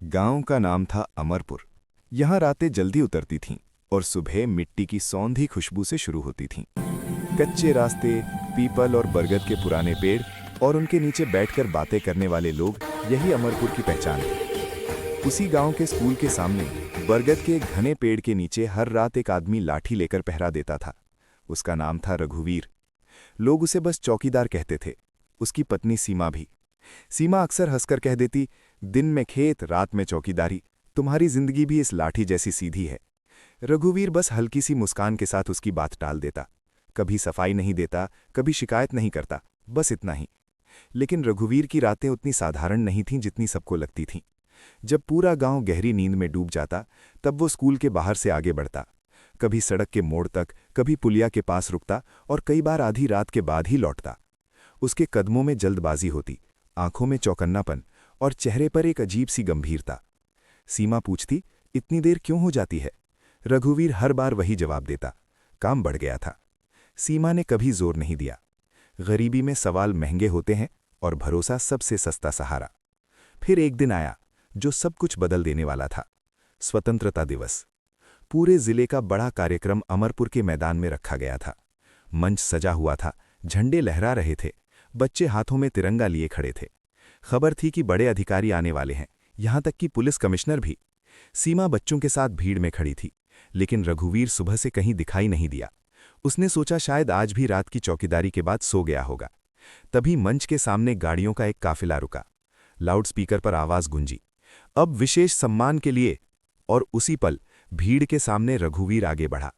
गांव का नाम था अमरपुर। यहाँ रातें जल्दी उतरती थीं और सुबह मिट्टी की सौंधी खुशबू से शुरू होती थीं। कच्चे रास्ते, पीपल और बरगद के पुराने पेड़ और उनके नीचे बैठकर बातें करने वाले लोग, यही अमरपुर की पहचान थी। उसी गांव के स्कूल के सामने बरगद के एक घने पेड़ के नीचे हर रात एक आदमी लाठी लेकर पहरा देता था। उसका नाम था रघुवीर। लोग उसे बस चौकीदार कहते थे। उसकी पत्नी सीमा भी। सीमा अक्सर हंसकर कह देती, दिन में खेत, रात में चौकीदारी, तुम्हारी जिंदगी भी इस लाठी जैसी सीधी है। रघुवीर बस हल्की सी मुस्कान के साथ उसकी बात टाल देता। कभी सफाई नहीं देता, कभी शिकायत नहीं करता, बस इतना ही। लेकिन रघुवीर की रातें उतनी साधारण नहीं थीं जितनी सबको लगती थीं। जब पूरा गांव गहरी नींद में डूब जाता, तब वो स्कूल के बाहर से आगे बढ़ता। कभी सड़क के मोड़ तक, कभी पुलिया के पास रुकता और कई बार आधी रात के बाद ही लौटता। उसके कदमों में जल्दबाजी होती, आंखों में चौकन्नापन और चेहरे पर एक अजीब सी गंभीरता। सीमा पूछती, इतनी देर क्यों हो जाती है? रघुवीर हर बार वही जवाब देता, काम बढ़ गया था। सीमा ने कभी जोर नहीं दिया। गरीबी में सवाल महंगे होते हैं और भरोसा सबसे सस्ता सहारा। फिर एक दिन आया जो सब कुछ बदल देने वाला था। स्वतंत्रता दिवस। पूरे जिले का बड़ा कार्यक्रम अमरपुर के मैदान में रखा गया था। मंच सजा हुआ था, झंडे लहरा रहे थे, बच्चे हाथों में तिरंगा लिए खड़े थे। खबर थी कि बड़े अधिकारी आने वाले हैं, यहां तक कि पुलिस कमिश्नर भी। सीमा बच्चों के साथ भीड़ में खड़ी थी, लेकिन रघुवीर सुबह से कहीं दिखाई नहीं दिया। उसने सोचा शायद आज भी रात की चौकीदारी के बाद सो गया होगा। तभी मंच के सामने गाड़ियों का एक काफिला रुका। लाउडस्पीकर पर आवाज गूंजी, अब विशेष सम्मान के लिए। और उसी पल भीड़ के सामने रघुवीर आगे बढ़ा।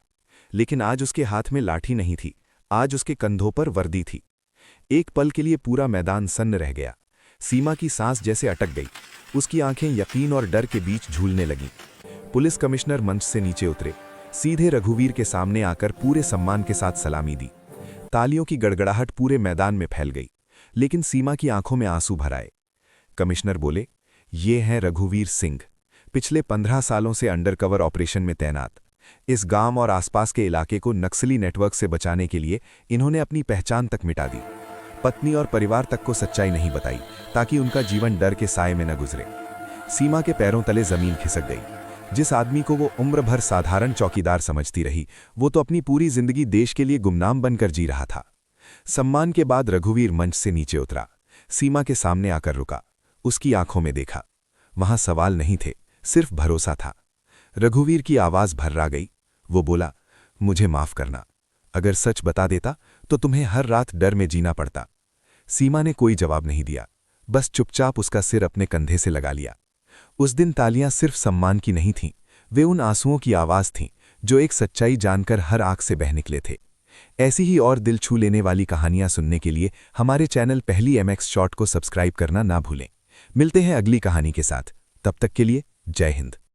लेकिन आज उसके हाथ में लाठी नहीं थी, आज उसके कंधों पर वर्दी थी। एक पल के लिए पूरा मैदान सन्न रह गया। सीमा की सांस जैसे अटक गई। उसकी आंखें यकीन और डर के बीच झूलने लगीं। पुलिस कमिश्नर मंच से नीचे उतरे, सीधे रघुवीर के सामने आकर पूरे सम्मान के साथ सलामी दी। तालियों की गड़गड़ाहट पूरे मैदान में फैल गई, लेकिन सीमा की आंखों में आंसू भर आए। कमिश्नर बोले, ये हैं रघुवीर सिंह, पिछले 15 सालों से अंडरकवर ऑपरेशन में तैनात। इस गांव और आसपास के इलाके को नक्सली नेटवर्क से बचाने के लिए इन्होंने अपनी पहचान तक मिटा दी। पत्नी और परिवार तक को सच्चाई नहीं बताई, ताकि उनका जीवन डर के साए में न गुजरे। सीमा के पैरों तले जमीन खिसक गई। जिस आदमी को वो उम्र भर साधारण चौकीदार समझती रही, वो तो अपनी पूरी जिंदगी देश के लिए गुमनाम बनकर जी रहा था। सम्मान के बाद रघुवीर मंच से नीचे उतरा, सीमा के सामने आकर रुका। उसकी आंखों में देखा। वहां सवाल नहीं थे, सिर्फ भरोसा था। रघुवीर की आवाज भर्रा गई। वो बोला, मुझे माफ करना। अगर सच बता देता तो तुम्हें हर रात डर में जीना पड़ता। सीमा ने कोई जवाब नहीं दिया, बस चुपचाप उसका सिर अपने कंधे से लगा लिया। उस दिन तालियां सिर्फ सम्मान की नहीं थीं, वे उन आंसुओं की आवाज थीं जो एक सच्चाई जानकर हर आंख से बह निकले थे। ऐसी ही और दिल छू लेने वाली कहानियां सुनने के लिए हमारे चैनल पहली MX शॉर्ट को सब्सक्राइब करना ना भूलें। मिलते हैं अगली कहानी के साथ, तब तक के लिए जय हिंद।